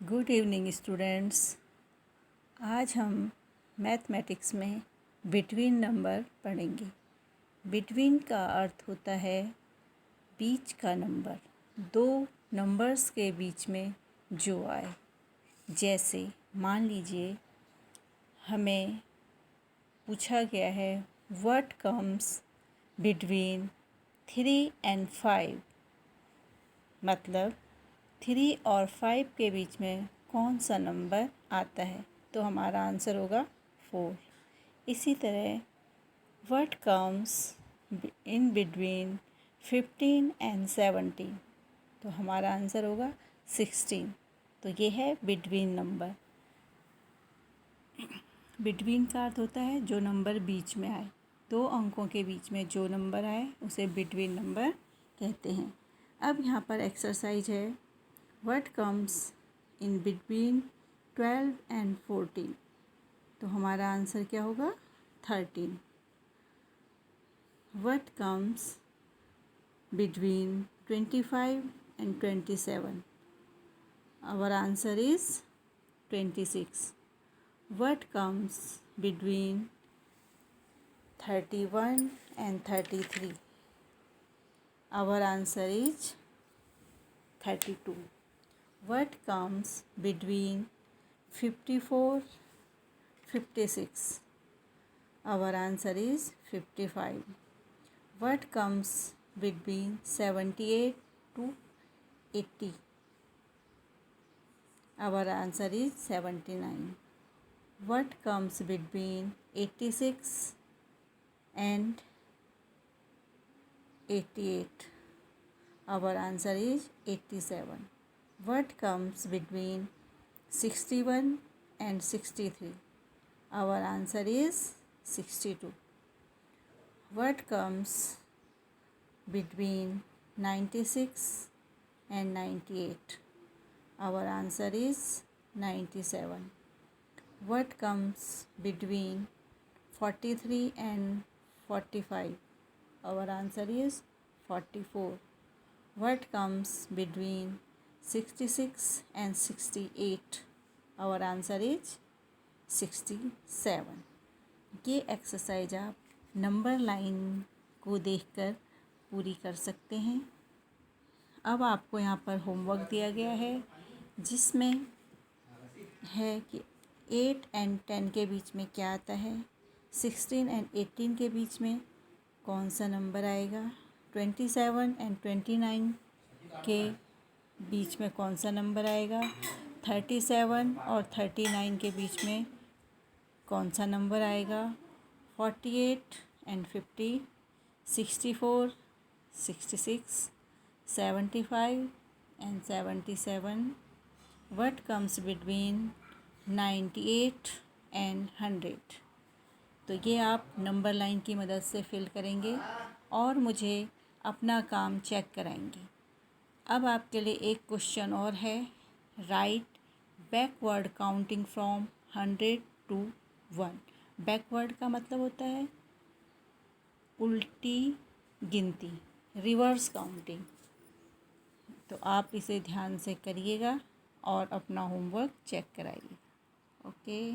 Good evening students. आज हम mathematics में बिटवीन नंबर पढ़ेंगे। बिटवीन का अर्थ होता है बीच का नंबर, दो नंबर्स के बीच में जो आए। जैसे मान लीजिए हमें पूछा गया है व्हाट कम्स बिटवीन 3 and 5, मतलब 3 और 5 के बीच में कौन सा नंबर आता है, तो हमारा आंसर होगा 4। इसी तरह what comes in between 15 and 17, तो हमारा आंसर होगा 16। तो ये है बिटवीन नंबर। बिटवीन का अर्थ होता है जो नंबर बीच में आए, दो अंकों के बीच में जो नंबर आए उसे बिटवीन नंबर कहते हैं। अब यहाँ पर एक्सरसाइज है what comes in between 12 and 14, तो हमारा आंसर क्या होगा 13। What comes between 25 and 27, our answer is 26। What comes between 31 and 33, our answer is 32। What comes between 54, 56? Our answer is 55. What comes between 78 to 80? Our answer is 79. What comes between 86 and 88? Our answer is 87. What comes between 61 and 63? Our answer is 62. What comes between 96 and 98? Our answer is 97. What comes between 43 and 45? Our answer is 44. What comes between 66 and 68? Our answer is 67. ये exercise आप number line को देखकर पूरी कर सकते हैं। अब आपको यहाँ पर होमवर्क दिया गया है जिसमें है कि 8 and 10 के बीच में क्या आता है, 16 and 18 के बीच में कौन सा नंबर आएगा, 27 and 29 के बीच में कौन सा नंबर आएगा, 37 और 39 के बीच में कौन सा नंबर आएगा, 48 and 50, 64, 66, 75 and 77. What comes between 98 and 100? तो ये आप नंबर लाइन की मदद से फिल करेंगे और मुझे अपना काम चेक कराएंगे। अब आपके लिए एक क्वेश्चन और है, right backward counting from 100 to 1। Backward का मतलब होता है उल्टी गिनती, रिवर्स काउंटिंग। तो आप इसे ध्यान से करिएगा और अपना होमवर्क चेक कराइए। ओके।